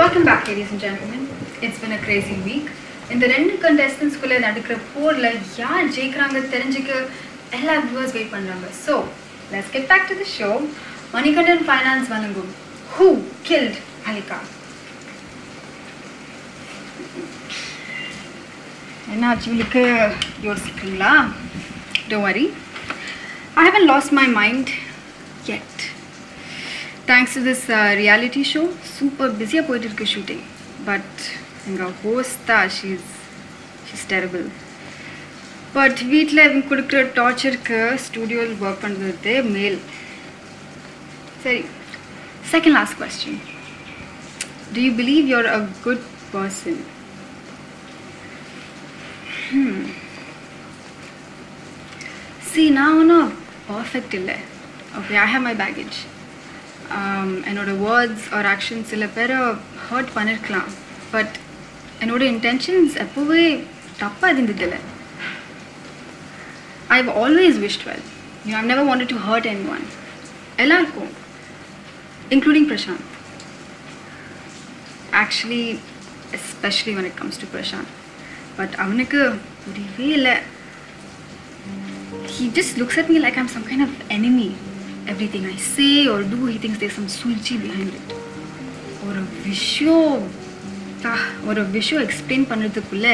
Welcome back, ladies and gentlemen. It's been a crazy week. In the ரெண்டு contestants-குள்ள நடக்கிற போர்ல யார் ஜெயிக்கறாங்க தெரிஞ்சுக்க எல்லா viewers wait பண்றாங்க. So, let's get back to the show. Manikandan Finance வழங்கும் Who Killed Alika? என்ன ஆச்சுங்களுக்கு யோசிக்கிறீங்களா? Don't worry. I haven't lost my mind yet. Thanks to this reality show, super busy போயிட்டு இருக்கு shooting. But எங்க host she's terrible. But வீட்ல இவங்க கொடுக்குற டார்ச்சருக்கு ஸ்டுடியோல work பண்றது மேல். சரி, second last question. Do you believe you're a good person? See, நான் ஒன்றும் பர்ஃபெக்ட் இல்லை. Okay, I have my baggage. என்னோட வேர்ட்ஸ் ஆர் ஆக்ஷன்ஸ் சில பேரை ஹர்ட் பண்ணியிருக்கலாம். பட் என்னோட இன்டென்ஷன்ஸ் எப்போவே தப்பாக இருந்ததில்லை. I've always wished well. I've never wanted to hurt anyone. எல்லாருக்கும், including Prashant. Actually, especially when it comes to Prashant. But அவனுக்கு புரியவே இல்லை. He just looks at me like I'm some kind of enemy. Everything I say or do, he thinks there's some switchy behind it. ஒரு விஷயம் explain பண்ணுறதுக்குள்ள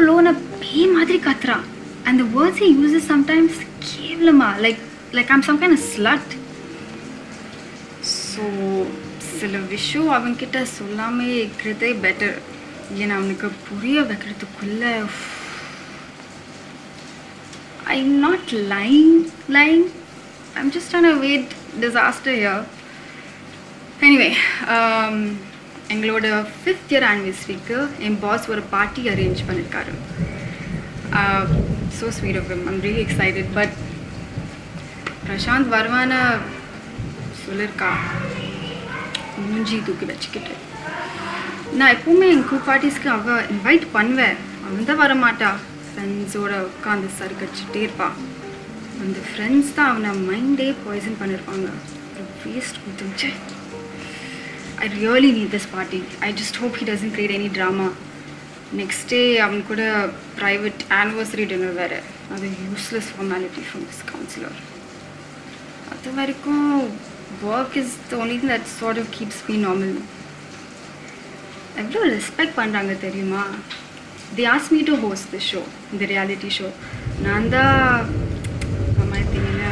லோன பே மாதிரி கத்துறான். And the words he uses sometimes கேவலமா, like I'm some kind of slut. So சில விஷயம் அவன்கிட்ட சொல்லாமே இருக்கிறதே பெட்டர். ஏன்னா அவனுக்கு புரிய வைக்கிறதுக்குள்ள I'm not lying. I'm just trying to avoid disaster here. Anyway, எங்களோட 5th year anniversary-க்கு என் பாஸ் ஒரு பார்ட்டி அரேஞ்ச் பண்ணியிருக்காரு. So sweet of him. I'm really excited. But Prashanth வருவான சொல்லியிருக்கா மூஞ்சி தூக்கி வச்சுக்கிட்டு. நான் எப்பவுமே என் குரூப் பார்ட்டிஸ்க்கு அவள் இன்வைட் பண்ணுவேன். அவன் தான் வரமாட்டா. ஃப்ரெண்ட்ஸோட உட்காந்து சறுக்கடிச்சுட்டே இருப்பான். அந்த ஃப்ரெண்ட்ஸ் தான் அவனை மைண்டே பாய்சன் பண்ணியிருப்பாங்க. ஒரு வேஸ்ட் கொடுத்துச்சு. I really need this party. I just hope he doesn't create any drama. Next day அவன் கூட private anniversary dinner வேறு. அது useless formality from this counselor. அது வரைக்கும் work is the only thing that sort of keeps me normal. எவ்வளோ respect பண்ணுறாங்க தெரியுமா? They asked me to host this show, the reality show. நான் தான் அம்மாத்தின்னு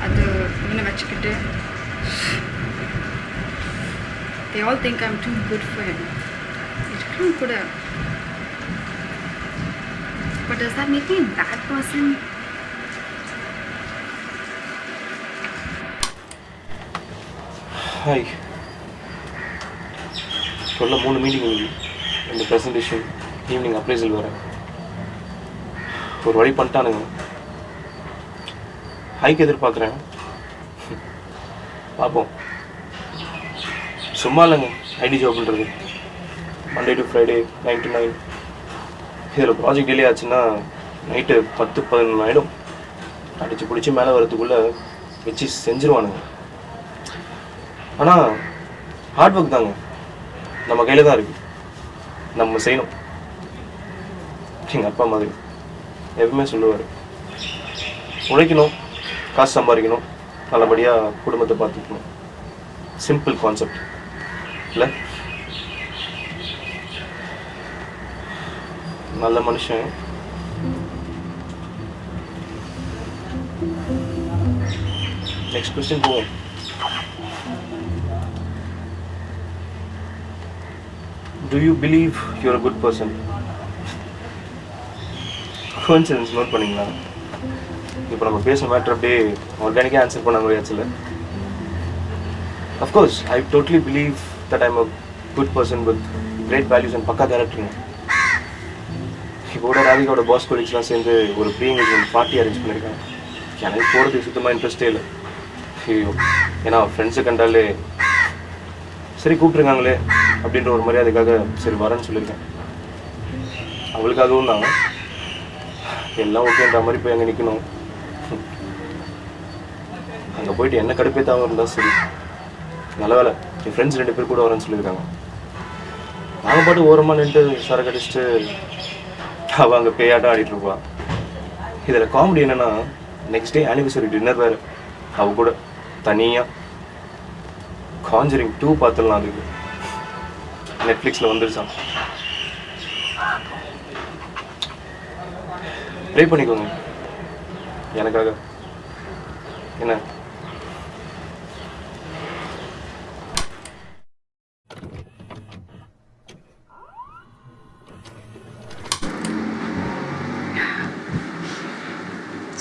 அது இவனை வச்சுக்கிட்டு they all think I'm too good for him. இருக்கலாம் கூட. But does that make me a bad person? Hi. சொல்ல 3 மீட்டிங் இந்த ப்ரெசன்டேஷன் ஈவினிங் அப்ரைசல் வேறு. ஒரு வழி பண்ணிட்டானுங்க. ஹைக் எதிர்பார்க்குறேன். பார்ப்போம். சும்மா இல்லைங்க ID ஜாப்ன்றது. Monday to Friday 9 to 9. இதில் ப்ராஜெக்ட் டிலே ஆச்சுன்னா நைட்டு 10-11 ஆகிடும். அடித்து பிடிச்சி மேலே வரதுக்குள்ளே வச்சு செஞ்சுருவானுங்க. ஆனால் ஹார்ட் ஒர்க் தாங்க, நம்ம கையில் தான் இருக்குது. நம்ம செய்யணும். எங்கள் அப்பா மாதிரி எப்பவுமே சொல்லுவார், உழைக்கணும், காசு சம்பாதிக்கணும், நல்லபடியாக குடும்பத்தை பார்த்துக்கணும். சிம்பிள் கான்செப்ட் இல்லை? நல்ல மனுஷன். நெக்ஸ்ட் கொஸ்டின் போவோம். Do you believe you're a good person? Coincidence note பண்ணிங்களா? இப்போ நம்ம பேசுகிற மேட்ரு அப்படியே ஆர்கானிக்காக ஆன்சர் பண்ண முடியாச்சுல்ல. Of course, I totally believe that I'm a good person with great values and பக்கா கேரக்டருங்க. இப்போ ராதிகாவோட பாஸ் கொலீக்ஸ்லாம் சேர்ந்து ஒரு ப்ரீ என்கேஜ்மெண்ட் பார்ட்டி அரேஞ்ச் பண்ணியிருக்காங்க. எனக்கு போகிறதுக்கு சுத்தமாக இன்ட்ரெஸ்டே இல்லை. ஐயோ, ஏன்னா ஃப்ரெண்ட்ஸை கண்டாலே சரி கூப்பிட்ருக்காங்களே அப்படின்ற ஒரு மரியாதைக்காக சரி வரேன்னு சொல்லியிருக்கேன். அவளுக்காகவும் தான் எல்லாம் ஓகேன்ற மாதிரி போய் அங்கே நிற்கணும். அங்கே போயிட்டு என்ன கடுப்பேத்தாமல் இருந்தால் சரி. நல்ல வேலை என் ஃப்ரெண்ட்ஸ் 2 பேர் கூட வரேன்னு சொல்லியிருக்காங்க. நாங்கள் பாட்டு ஓரமாக நின்று சரக்கு அடிச்சுட்டு அவள் அங்கே பேயாட்டம் ஆடிட்டுருப்பா. இதில் காமெடி என்னென்னா, நெக்ஸ்ட் டே ஆனிவர்சரி டின்னர் வேறு அவ கூட தனியாக. காஞ்சரிங் 2 பார்த்துடலாம், அதுக்கு நெட்ஃப்ளிக்ஸில் வந்துருச்சான். ப்ரே பண்ணிக்கோங்க எனக்காக. என்ன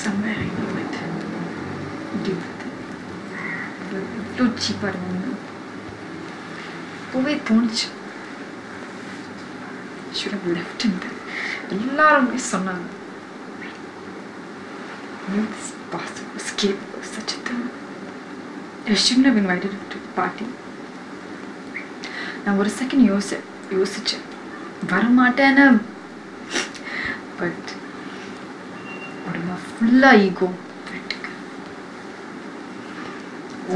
somewhere I knew it. Deep. Too cheap ஆடுவாங்க. போவே தோணுச்சு. Should have left him there. எல்லாருமே சொன்னாங்க. It's possible escape was such a thing. I shouldn't have invited him to the party. நான் ஒரு செகண்ட் யோசிச்சேன் வரமாட்டேன்னு. பட் உடம்பா ஃபுல்லாக ஈகோ.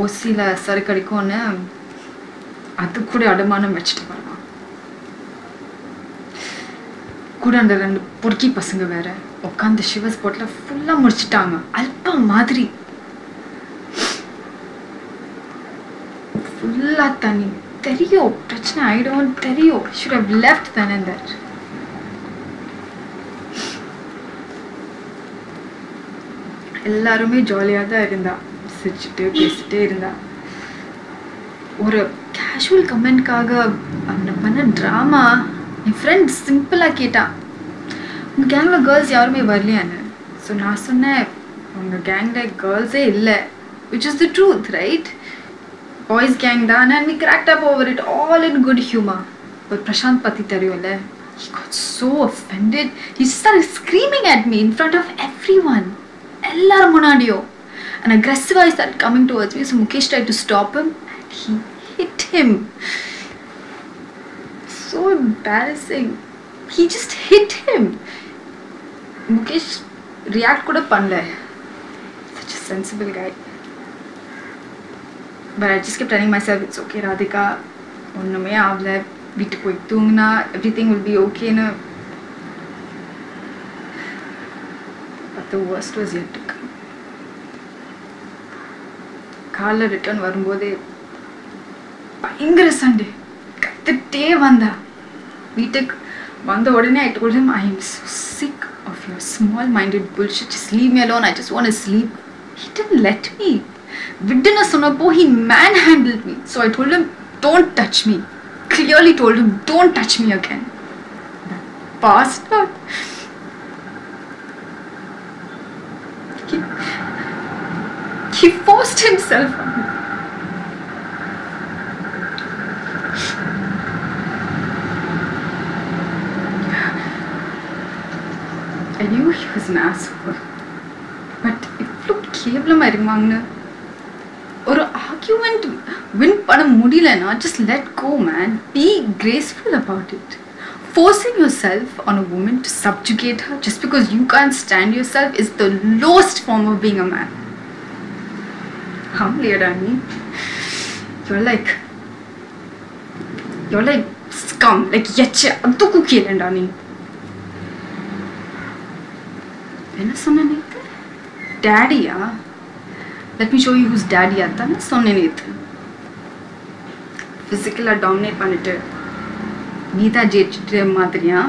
ஓசியில் சரக்கு அடிக்கும்னு அது கூட அடமானம் வச்சுட்டு வரலாம். கூட அந்த 2 பொறுக்கி பசங்க வேற உட்காந்து சிவ ஸ்பாட்டில் ஃபுல்லாக முடிச்சிட்டாங்க. அல்பா மாதிரி ஃபுல்லாக தண்ணி. தெரியும் பிரச்சனை ஆயிடும் தெரியும். should have left then and there. எல்லாருமே ஜாலியாக தான் இருந்தா, சிரிச்சுட்டு பேசிட்டே இருந்தா. ஒரு கேஷுவல் கமெண்ட்காக அந்த பண்ண ட்ராமா என் ஃப்ரெண்ட் சிம்பிளாக கேட்டான், உங்கள் கேங்கில் கேர்ள்ஸ் யாருமே வரலையான்னு. ஸோ நான் சொன்னேன், உங்கள் கேங்கில் கேர்ள்ஸே இல்லை, which is the truth, right? Boys gang தான். And we cracked up over it all in good humor. But Prashant பற்றி தெரியும்ல, he got so offended. He started screaming at me in front of everyone. எல்லாரும் முன்னாடியும். And aggressively he started coming towards me. So Mukesh tried to stop him and he hit him. So embarrassing. He just hit him. Mukesh react கூட பண்ணல. Such a sensible guy. But I just kept telling myself, it's okay Radhika, ஒன்றுமே ஆகல, வீட்டுக்கு போய் தூங்கினா everything will be okay. But the worst was yet to come. காலைல return வரும்போதே பயங்கர சண்டே, கத்துட்டே வந்தா. வீட்டுக்கு வந்த உடனே I told him, I am so sick of your small-minded bullshit. Just leave me alone. I just want to sleep. He didn't let me. Vidana sonappo, he manhandled me. So I told him, don't touch me. Clearly told him, don't touch me again. That bastard. He forced himself on me. I knew he was an asshole. But இவ்வளோ கேவலமாக இருமாங்கன்னு ஒரு argument win பண்ண முடியலன்னா just let go, man. Be graceful about it. Forcing yourself on a woman to subjugate her just because you can't stand yourself is the lowest form of being a man. How weird are you? You're like scum, like yacha adukku kelenda nee. என்ன சொன்ன நேத்து? டேடியா? Let me show you who's daddy அதான் சொன்னேன் நேத்து. ஃபிசிக்கலாக dominate பண்ணிட்டு நீதான் ஜெயிச்சுட்டு மாதிரியா?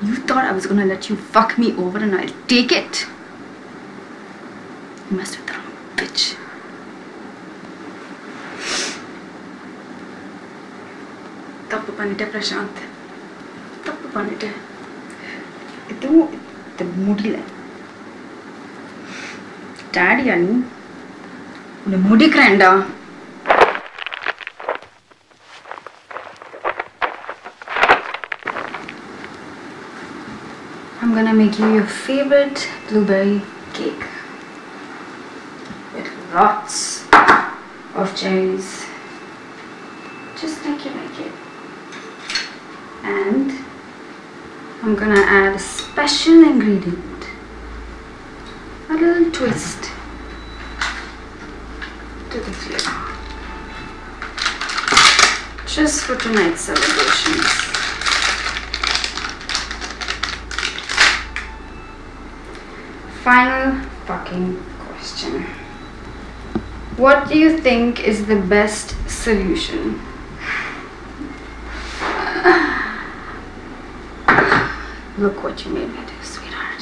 You thought I was gonna let you fuck me over and I'll take it? You must have the wrong bitch. தப்பு பண்ணிட்டேன் பிரசாந்த், தப்பு பண்ணிட்டேன். இதுவும் இது முடியல. டாடியா நீ? உன்னை முடிக்கிறேன்டா. I'm gonna make you your favorite blueberry cake with lots of cherries, just like you like it. And I'm gonna add a special ingredient, a little twist to the flavor. just for tonight's celebrations. Final fucking question. What do you think is the best solution? Look what you made me do, sweetheart.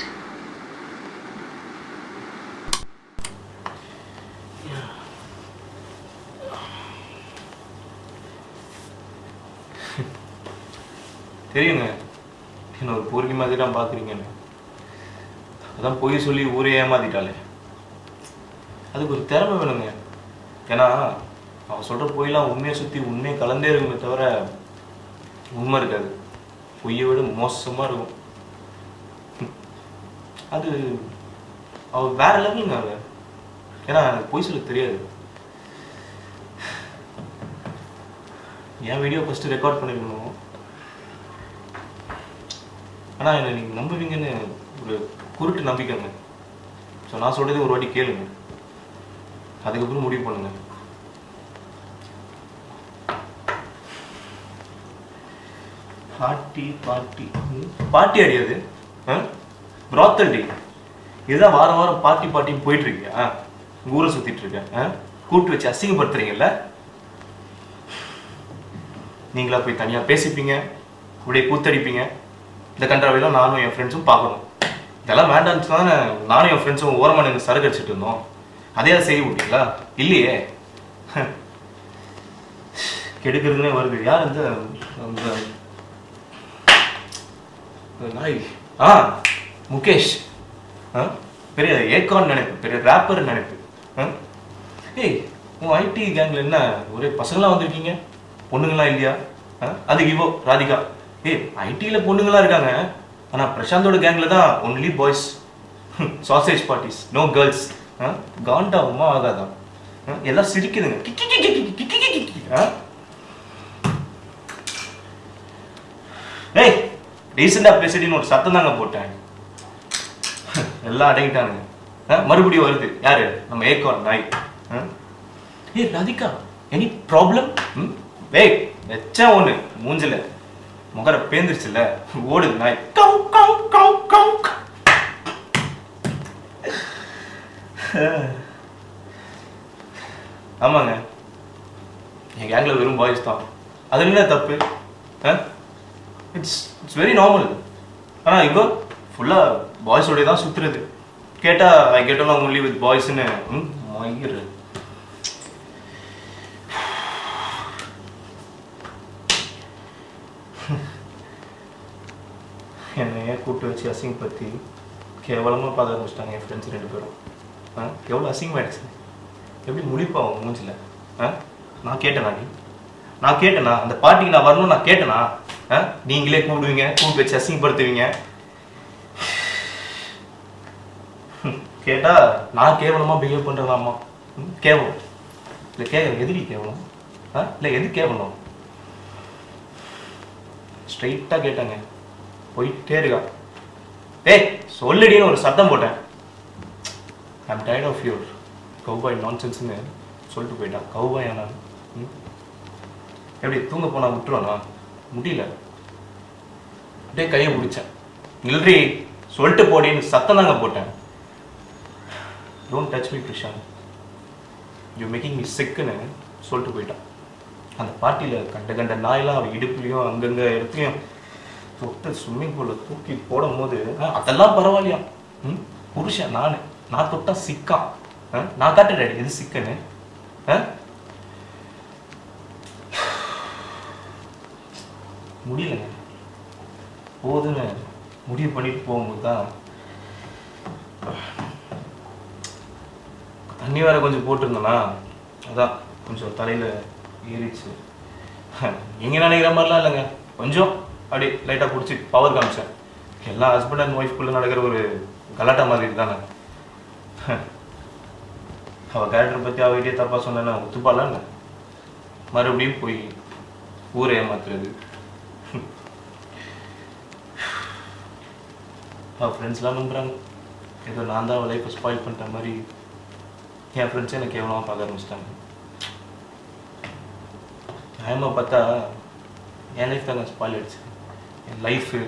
தெரியுங்க, என்ன ஒரு பொறுக்கி மாதிரி தான் பார்க்குறீங்கன்னு. அதான் பொய் சொல்லி ஊரே ஏமாத்திட்டாலே. அதுக்கு ஒரு திறமை வேணுங்க. ஏன்னா அவன் சொல்கிற பொய்லாம் உண்மையை சுற்றி உண்மையை கலந்தே இருக்குமே தவிர உண்மை இருக்காது. பொய்யை விட மோசமாக இருக்கும். அது அவள் வேற லெவலுங்க அவள். ஏன்னா எனக்கு பொய் சொல்ல தெரியாது. என் வீடியோ ஃபஸ்ட்டு ரெக்கார்ட் பண்ணிருக்கணும். ஆனால் என்னை நீங்கள் நம்புவீங்கன்னு ஒரு குருட்டு நம்பிக்கைங்க. ஸோ நான் சொல்கிறதே ஒரு வாட்டி கேளுங்க, அதுக்கப்புறம் முடிவு பண்ணுங்க. பார்ட்டி பார்ட்டி பார்ட்டி அடியாது, பிராத்தல் டே. இதுதான் வாரம் வாரம் பார்ட்டி பார்ட்டின்னு போயிட்டு இருக்கியா? ஊரை சுற்றிட்டு இருக்கேன், கூப்பிட்டு வச்சு அசிங்கப்படுத்துறீங்கல்ல. நீங்களா போய் தனியாக பேசிப்பீங்க, அப்படியே கூத்தடிப்பீங்க. இந்த கன்றாவையெல்லாம் நானும் என் ஃப்ரெண்ட்ஸும் பார்க்கணும். இதெல்லாம் வேண்டான்னு தானே நானும் என் ஃப்ரெண்ட்ஸும் ஓரமாக நின்று சரக்கு அடிச்சுட்டு இருந்தோம். அதே செய்ய விட்டீங்களா? இல்லையே. கெடுக்கிறதுனே வருது. யார் இந்த நாய்? முகேஷ். பெரிய ஏகான் நினைப்பு, பெரிய ரேப்பர் நினைப்பு. ஏய், உன் ஐடி கேங்கில் என்ன ஒரே பசங்களாம் வந்திருக்கீங்க, பொண்ணுங்களாம் இல்லையா? அதுக்கு இவோ ராதிகா. ஏய், ஐடியில் பொண்ணுங்களாம் இருக்காங்க, ஆனால் பிரசாந்தோட கேங்கில் தான் only boys. Sausage parties, no girls. காண்டாவுமா ஆகாதா? எல்லாம் சிரிக்குதுங்க. ஏய், ரீசெண்டாக பேசிட்டு ஒரு சத்தம் தாங்க போட்டேன், எல்லாம் அடங்கிட்டானுங்க. மறுபடியும் வருது. யாரு? நம்ம ஏகான் நாய். ஏய் ராதிகா, எனி ப்ராப்ளம்? ஏய், வச்சா ஒன்று மூஞ்சில முகர பேந்துருச்சுல்ல, ஓடுது நாய். கவு கவு கவு கவு. ஆமாங்க, என் கேங்கில் வெறும் பாய்ஸ் தான். அது என்ன தப்பு? It's very normal. ஆனால் இப்போ ஃபுல்லாக பாய்ஸோடைய தான் சுற்றுறது. கேட்டால் I get along only with பாய்ஸ்ன்னு மயிறு. என்னையே கூப்பிட்டு வச்சு அசிங்கப்படுத்தி கேவலமாக பார்க்க ஆரம்பிச்சிட்டாங்க என் ஃப்ரெண்ட்ஸ் 2 பேரும். எவ்வளோ அசிங்கமாயிடுச்சு. எப்படி முழிப்பான் மூஞ்சில்? நான் கேட்டேனா? நான் கேட்டேனா? அந்த பார்ட்டிக்கு நான் வரணும்னு நான் கேட்டேனா? நீங்களே கூப்பிடுவீங்க, கூப்பிட்டு வச்சு அசிங்கப்படுத்துவீங்க. கேட்டால் நான் கேவலமாக பிஹேவ் பண்ணுறதாம்மா. கேவலம் இல்லை, எதுக்கு கேவலம்? இல்லை, எது கேவலம்? ஸ்ட்ரைட்டாக கேட்டாங்க, போயிட்டே இருக்கா. ஏய் சொல்லுடின்னு ஒரு சத்தம் போட்டேன். I'm tired of your cowboy நான்சென்ஸ்ன்னு சொல்லிட்டு போயிட்டான். கவுபாய் நான் எப்படி தூங்க போனால் விட்டுருவானா? முடியல. அப்படியே கையை பிடிச்சேன். நில்றி, சொல்லிட்டு போடின்னு சத்தம் தாங்க போட்டேன். Don't touch me Krishan, you making me சிக்குன்னு சொல்லிட்டு போயிட்டான். அந்த பார்ட்டியில் கண்ட நாயெல்லாம் அவன் இடுப்புலையும் அங்கங்கே இடத்துலையும் தொட்டு ஸ்விம்மிங் பூலில் தூக்கி போடும் போது அதெல்லாம் பரவாயில்லையா? புருஷன் நான் தொட்டா சிக்கான். நான் காட்டுறேன் எது சிக்கன்னு. முடியலைங்க, போதுன்னு முடிவு பண்ணிட்டு போகும்போது தான் தண்ணி வேற கொஞ்சம் போட்டிருந்தேன்னா அதான் கொஞ்சம் தலையில் ஏறிச்சு. நீங்கள் நினைக்கிற மாதிரிலாம் இல்லைங்க, கொஞ்சம் அப்படி லைட்டாக பிடிச்சி பவர் காமிச்சேன். எல்லாம் ஹஸ்பண்ட் அண்ட் ஒய்ஃப்குள்ளே நடக்கிற ஒரு கலாட்டா மாதிரி தானே. அவள் கேரக்டர் பற்றி அவகிட்டே தப்பாக சொன்னேன்னா ஒத்துப்பாலான்னு மறுபடியும் போய் ஊரை ஏமாத்துறது. அவள் ஃப்ரெண்ட்ஸ்லாம் நம்புகிறாங்க ஏதோ நான் தான் அவள் லைஃப்பை ஸ்பாயில் பண்ணிட்ட மாதிரி. என் ஃப்ரெண்ட்ஸே எனக்கு கேவலமாக பார்க்க ஆரம்பிச்சிட்டாங்க. நியாயமாக பார்த்தா என் லைஃப் தான் ஸ்பாயில் ஆயிடுச்சு. என் லைஃபு,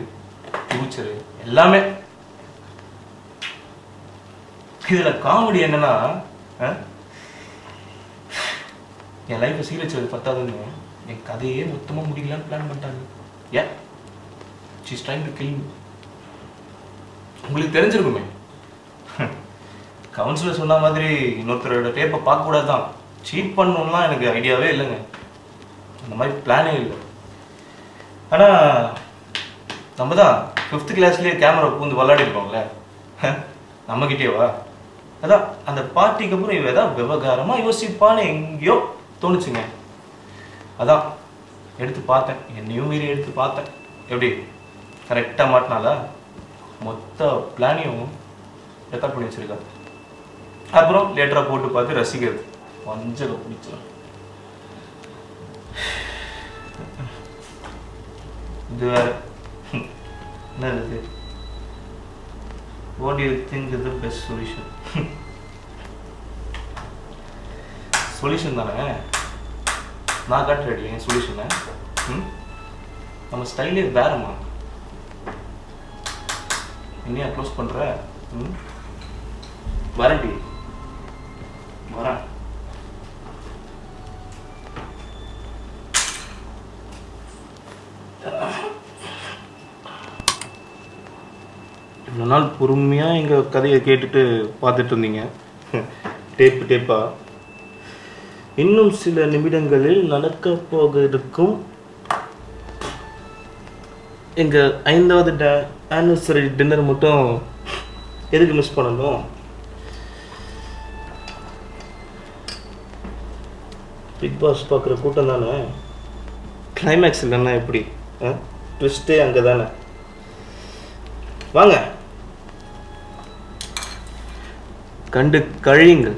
ஃப்யூச்சரு எல்லாமே. இதில் காமெடி என்னன்னா, என் லைஃப்பை சீரழிச்சது பத்தாதுன்னு என் கதையே மொத்தமாக முடிக்கலான்னு பிளான் பண்ணிட்டாங்க. ஏன் she's trying to kill me. உங்களுக்கு தெரிஞ்சிருக்குமே, கவுன்சிலர் சொன்ன மாதிரி இன்னொருத்தரோட டேப்பை பார்க்கக்கூடாது தான், சீட் பண்ணணும்லாம் எனக்கு ஐடியாவே இல்லைங்க. அந்த மாதிரி பிளானே இல்லை. ஆனால் நம்ம தான் 5th கிளாஸ்லேயே கேமரா பூந்து விளாடி இருக்கோம்ல, நம்மக்கிட்டேவா? அதான் அந்த பார்ட்டிக்கு அப்புறம் இவ ஏதாவது விவகாரமாக யோசிப்பான்னு எங்கேயோ தோணுச்சுங்க. அதான் எடுத்து பார்த்தேன், என்னையும் மீறி எடுத்து பார்த்தேன். எப்படி கரெக்டாக மாட்டினாலா? மொத்த பிளானையும் ரெக்கார்ட் பண்ணி வச்சிருக்கா. அப்புறம் லேட்டராக போட்டு பார்த்து ரசிக்கிறது கொஞ்சம் பிடிச்சிடும். இது வேற என்ன இது? What do you think is the best solution? Solution தானே நான் காட்டுறேன் என் சொல்யூஷனை. நம்ம ஸ்டைலே வேறம்மா. என்னையா க்ளோஸ் பண்ணுற? வரண்டி வரேன். இவ்வளோ நாள் பொறுமையாக எங்கள் கதையை கேட்டுட்டு பார்த்துட்டு இருந்தீங்க டேப்பா. இன்னும் சில நிமிடங்களில் நடக்க போக இருக்கும் எங்கள் 5வது ஆனிவர்சரி டின்னர் மட்டும் எதுக்கு மிஸ் பண்ணணும்? பிக் பாஸ் பார்க்குற கூட்டம் தானே. கிளைமேக்ஸ் இல்லைன்னா எப்படி? ட்விஸ்டே அங்கே தானே. வாங்க கண்டு கழியுங்கள்.